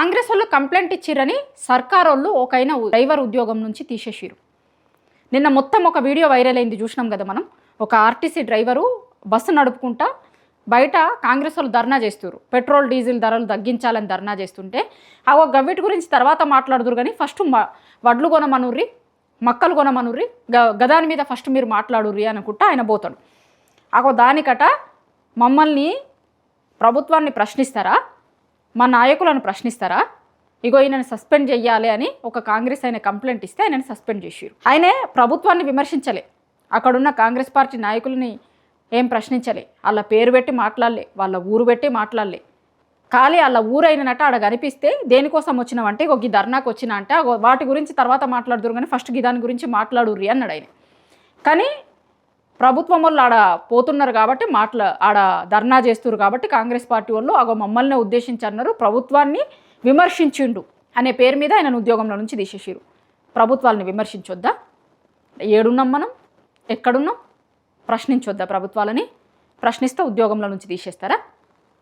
కాంగ్రెస్ వాళ్ళు కంప్లైంట్ ఇచ్చిరని సర్కార్ వాళ్ళు ఒకైన డ్రైవర్ ఉద్యోగం నుంచి తీసేసిరు. నిన్న మొత్తం ఒక వీడియో వైరల్ అయింది, చూసినాం కదా మనం. ఒక ఆర్టీసీ డ్రైవరు బస్సు నడుపుకుంటా బయట కాంగ్రెస్ వాళ్ళు ధర్నా చేస్తారు, పెట్రోల్ డీజిల్ ధరలు తగ్గించాలని ధర్నా చేస్తుంటే ఆ గవ్విటి గురించి తర్వాత మాట్లాడుదురు, కానీ ఫస్ట్ వడ్లు కొనమనుర్రి, మక్కలు కొనమనుర్రి, గదాని మీద ఫస్ట్ మీరు మాట్లాడుర్రి అనుకుంటా ఆయన పోతాడు. దానికట మమ్మల్ని ప్రభుత్వాన్ని ప్రశ్నిస్తారా, మా నాయకులను ప్రశ్నిస్తారా, ఇగో ఈయనని సస్పెండ్ చెయ్యాలి అని ఒక కాంగ్రెస్ ఆయన కంప్లైంట్ ఇస్తే ఆయనని సస్పెండ్ చేసారు. ఆయనే ప్రభుత్వాన్ని విమర్శించలే, అక్కడున్న కాంగ్రెస్ పార్టీ నాయకులని ఏం ప్రశ్నించలే, వాళ్ళ పేరు పెట్టి మాట్లాడలే, వాళ్ళ ఊరు పెట్టి మాట్లాడలే. ఖాళీ వాళ్ళ ఊరు అయినట్టు ఆడ కనిపిస్తే దేనికోసం వచ్చినావంటే ఒక ధర్నాకు వచ్చినా అంటే వాటి గురించి తర్వాత మాట్లాడుతురు, కానీ ఫస్ట్ దాని గురించి మాట్లాడుర్రి అన్నాడు ఆయన. కానీ ప్రభుత్వం వాళ్ళు ఆడ పోతున్నారు కాబట్టి ఆడ ధర్నా చేస్తున్నారు కాబట్టి కాంగ్రెస్ పార్టీ వాళ్ళు మమ్మల్ని ఉద్దేశించి అన్నారు, ప్రభుత్వాన్ని విమర్శించిండు అనే పేరు మీద ఆయన ఉద్యోగంలో నుంచి తీసేసారు. ప్రభుత్వాలను విమర్శించొద్దా? ఏడున్నాం మనం, ఎక్కడున్నాం? ప్రశ్నించొద్దా ప్రభుత్వాలని? ప్రశ్నిస్తే ఉద్యోగంలో నుంచి తీసేస్తారా?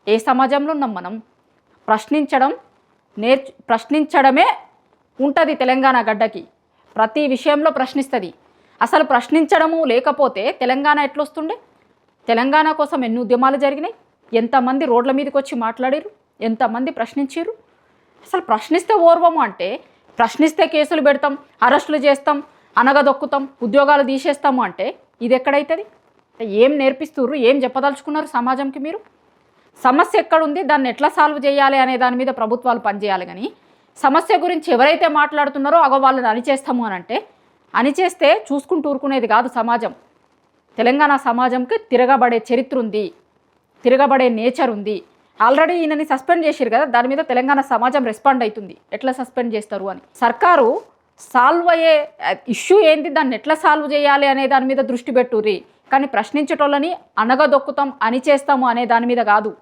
ఏ సమాజంలో ఉన్నాం మనం? ప్రశ్నించడమే ఉంటుంది తెలంగాణ గడ్డకి, ప్రతి విషయంలో ప్రశ్నిస్తుంది. అసలు ప్రశ్నించడము లేకపోతే తెలంగాణ ఎట్లొస్తుండే? తెలంగాణ కోసం ఎన్ని ఉద్యమాలు జరిగినాయి, ఎంతమంది రోడ్ల మీదకి వచ్చి మాట్లాడారు, ఎంతమంది ప్రశ్నించారు. అసలు ప్రశ్నిస్తే ఓర్వము అంటే, ప్రశ్నిస్తే కేసులు పెడతాం, అరెస్టులు చేస్తాం, అనగదొక్కుతాం, ఉద్యోగాలు తీసేస్తాము అంటే ఇది ఎక్కడైతుంది? ఏం నేర్పిస్తున్నారు, ఏం చెప్పదలుచుకున్నారు సమాజంకి మీరు? సమస్య ఎక్కడుంది, దాన్ని ఎట్లా సాల్వ్ చేయాలి అనే దాని మీద ప్రభుత్వాలు పనిచేయాలి. కానీ సమస్య గురించి ఎవరైతే మాట్లాడుతున్నారో వాళ్ళని అణిచేస్తాము అని అంటే, అణిచేస్తే చూసుకుంటూ ఊరుకునేది కాదు సమాజం. తెలంగాణ సమాజంకి తిరగబడే చరిత్ర ఉంది, తిరగబడే నేచర్ ఉంది. ఆల్రెడీ ఈయనని సస్పెండ్ చేశారు కదా, దాని మీద తెలంగాణ సమాజం రెస్పాండ్ అవుతుంది, ఎట్లా సస్పెండ్ చేస్తారు అని. సర్కారు సాల్వ్ అయ్యే ఇష్యూ ఏంటి, దాన్ని ఎట్లా సాల్వ్ చేయాలి అనే దాని మీద దృష్టి పెట్టుర్రి, కానీ ప్రశ్నించేటోళ్ళని అనగదొక్కుతాం, అణిచేస్తాము అనే దాని మీద కాదు.